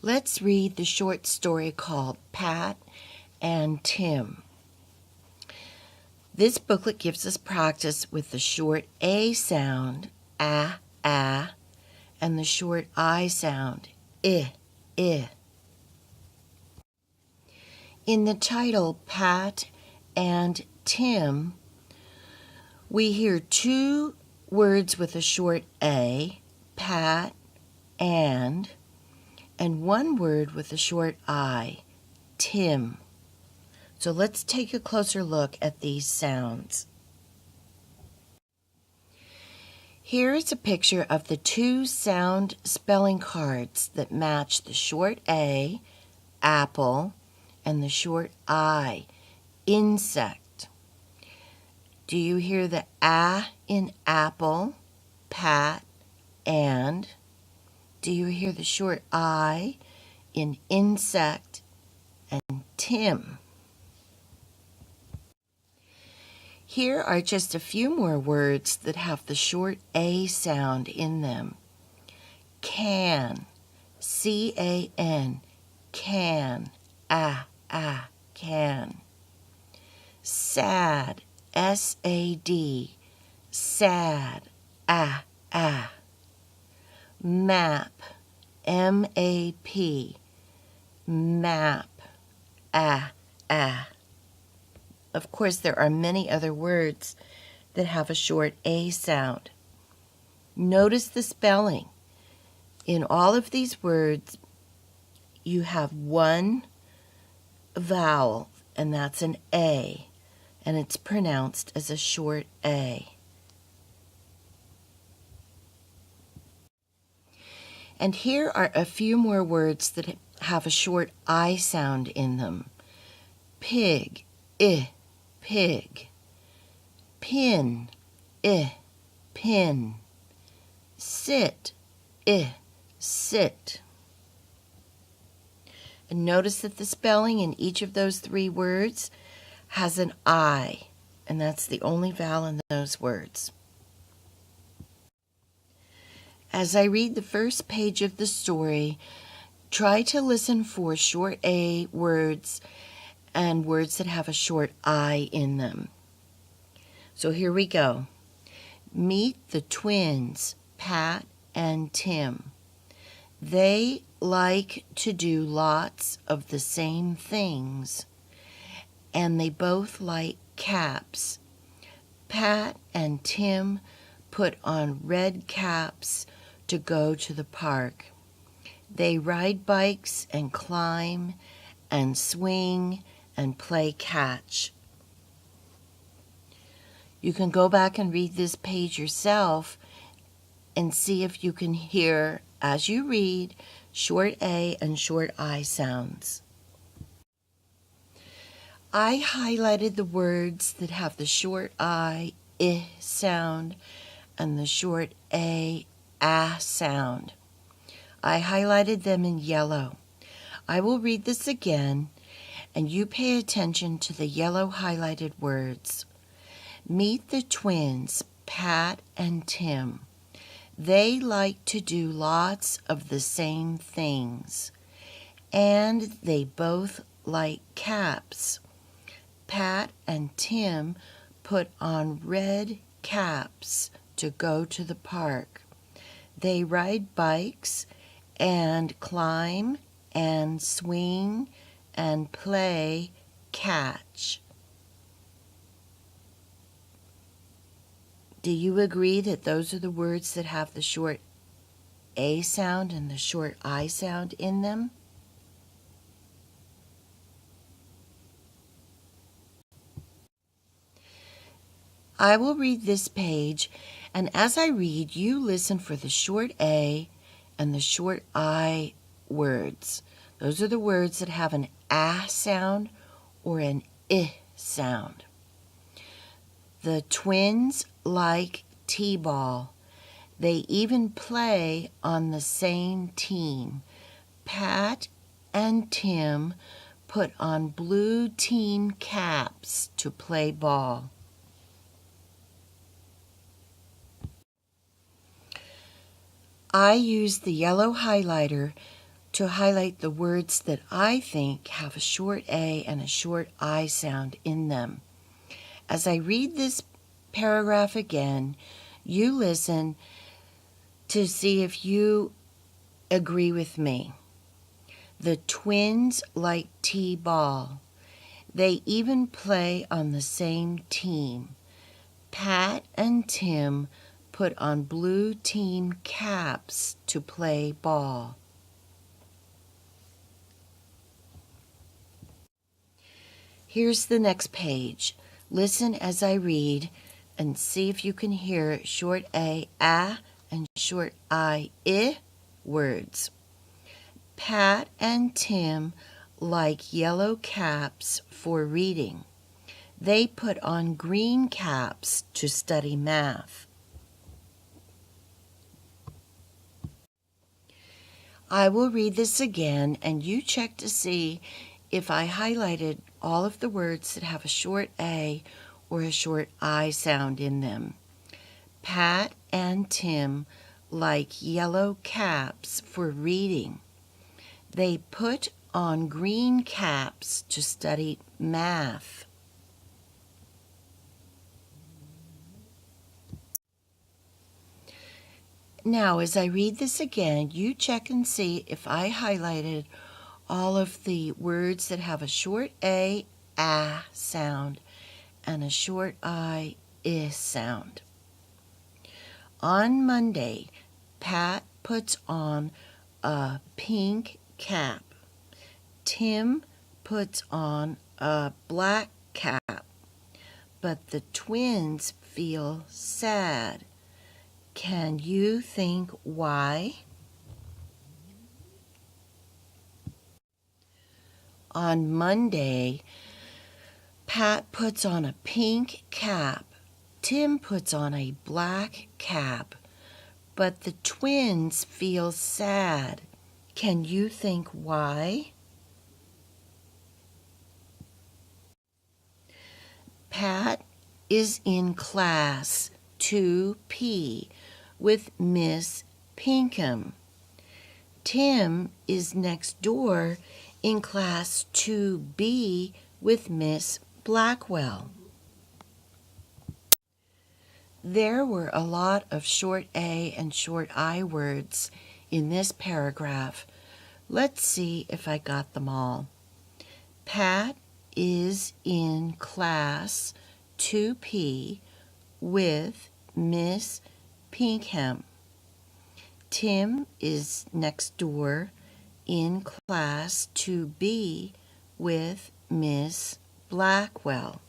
Let's read the short story called Pat and Tim. This booklet gives us practice with the short A sound, ah, and the short I sound, I. In the title, Pat and Tim, we hear two words with a short A, Pat, and one word with a short I, Tim. So let's take a closer look at these sounds. Here is a picture of the two sound spelling cards that match the short A, apple, and the short I, insect. Do you hear the A in apple, Pat, and? Do you hear the short I in insect and Tim? Here are just a few more words that have the short A sound in them. Can, C-A-N, can, can. Sad, S-A-D, sad, Map, M-A-P, map, Of course, there are many other words that have a short A sound. Notice the spelling. In all of these words, you have one vowel, and that's an A, and it's pronounced as a short A. And here are a few more words that have a short I sound in them. Pig, pig. Pin, pin. Sit, sit. And notice that the spelling in each of those three words has an I, and that's the only vowel in those words. As I read the first page of the story, try to listen for short A words and words that have a short I in them. So here we go. Meet the twins, Pat and Tim. They like to do lots of the same things, and they both like caps. Pat and Tim put on red caps to go to the park. They ride bikes and climb and swing and play catch. You can go back and read this page yourself and see if you can hear, as you read, short A and short I sounds. I highlighted the words that have the short I sound and the short A sound. I highlighted them in yellow. I will read this again, and you pay attention to the yellow highlighted words. Meet the twins, Pat and Tim. They like to do lots of the same things, and they both like caps. Pat and Tim put on red caps to go to the park. They ride bikes and climb and swing and play catch. Do you agree that those are the words that have the short A sound and the short I sound in them? I will read this page, and as I read, you listen for the short A and the short I words. Those are the words that have an A sound or an I sound. The twins like t-ball. They even play on the same team. Pat and Tim put on blue team caps to play ball. I used the yellow highlighter to highlight the words that I think have a short A and a short I sound in them. As I read this paragraph again, you listen to see if you agree with me. The twins like t-ball. They even play on the same team. Pat and Tim put on blue team caps to play ball. Here's the next page. Listen as I read and see if you can hear short A, and short I words. Pat and Tim like yellow caps for reading. They put on green caps to study math. I will read this again and you check to see if I highlighted all of the words that have a short A or a short I sound in them. Pat and Tim like yellow caps for reading. They put on green caps to study math. Now, as I read this again, you check and see if I highlighted all of the words that have a short A, sound, and a short I, sound. On Monday, Pat puts on a pink cap. Tim puts on a black cap. But the twins feel sad. Can you think why? On Monday, Pat puts on a pink cap. Tim puts on a black cap. But the twins feel sad. Can you think why? Pat is in class 2P with Miss Pinkham. Tim is next door in class 2B with Miss Blackwell. There were a lot of short A and short I words in this paragraph. Let's see if I got them all. Pat is in class 2P with Miss Pinkham. Tim is next door in class 2B with Miss Blackwell.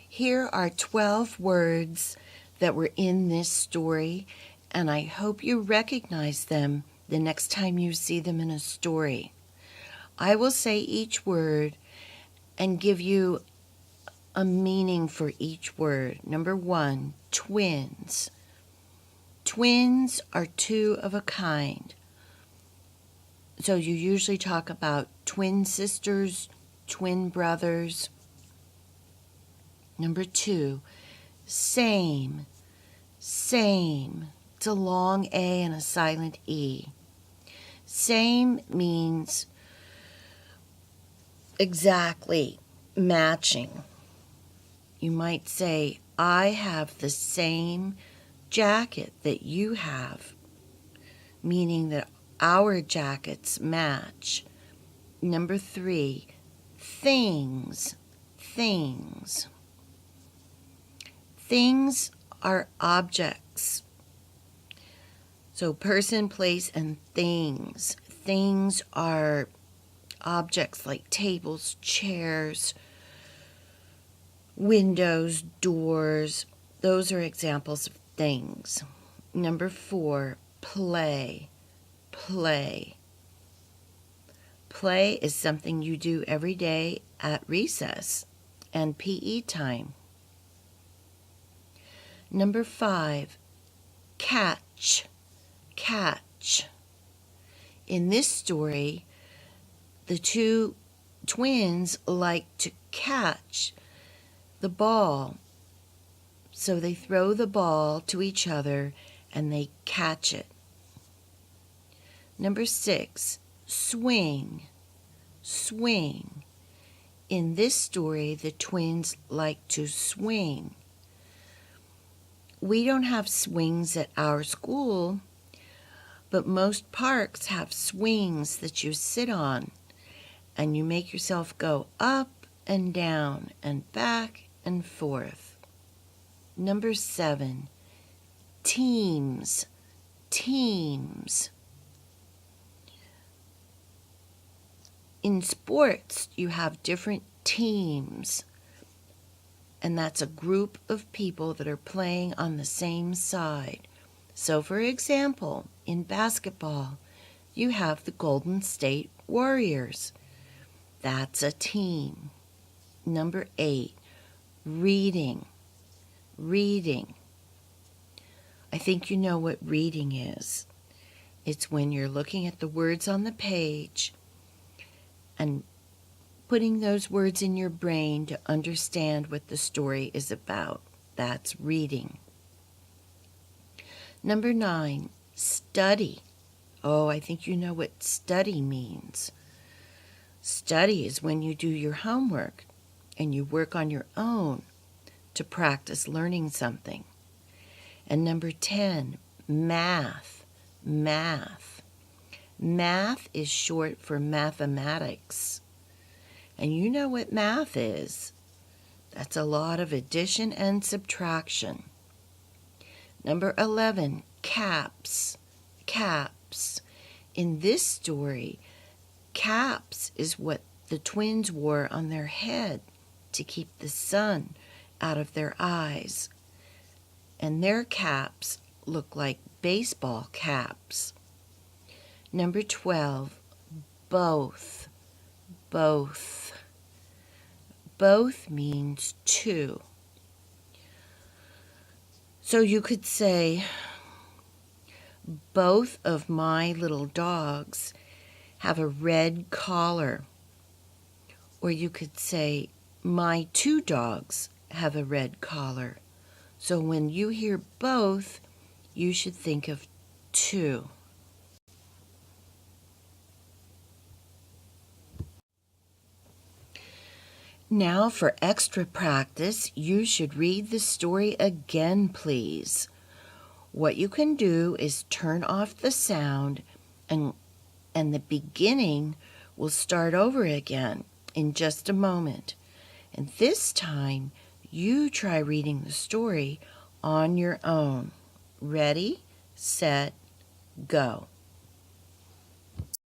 Here are 12 words that were in this story, and I hope you recognize them the next time you see them in a story. I will say each word and give you a meaning for each word. Number 1, twins. Twins are two of a kind. So you usually talk about twin sisters, twin brothers. Number 2, same. Same. It's a long A and a silent E. Same means exactly matching. You might say, I have the same jacket that you have, meaning that our jackets match. Number 3, things. Things. Things are objects. So person, place, and things. Things are objects like tables, chairs, windows, doors. Those are examples of things. Number 4, play. Play. Play is something you do every day at recess and PE time. Number 5, catch. Catch. In this story, the two twins like to catch the ball. So they throw the ball to each other and they catch it. Number 6, swing, swing. In this story, the twins like to swing. We don't have swings at our school, but most parks have swings that you sit on, and you make yourself go up and down and back and forth. Number 7, teams, teams. In sports, you have different teams, and that's a group of people that are playing on the same side. So, for example, in basketball, you have the Golden State Warriors. That's a team. Number 8, reading, reading. I think you know what reading is. It's when you're looking at the words on the page and putting those words in your brain to understand what the story is about. That's reading. Number 9, study. Oh, I think you know what study means. Study is when you do your homework and you work on your own to practice learning something. And number 10, math, math. Math is short for mathematics. And you know what math is. That's a lot of addition and subtraction. Number 11, caps, caps. In this story, caps is what the twins wore on their head to keep the sun out of their eyes. And their caps look like baseball caps. Number 12, both, both. Both means two. So you could say, both of my little dogs have a red collar. Or you could say, my 2 dogs have a red collar. So when you hear both, you should think of 2. Now for extra practice, you should read the story again, please. What you can do is turn off the sound and the beginning will start over again in just a moment. And this time, you try reading the story on your own. Ready, set, go.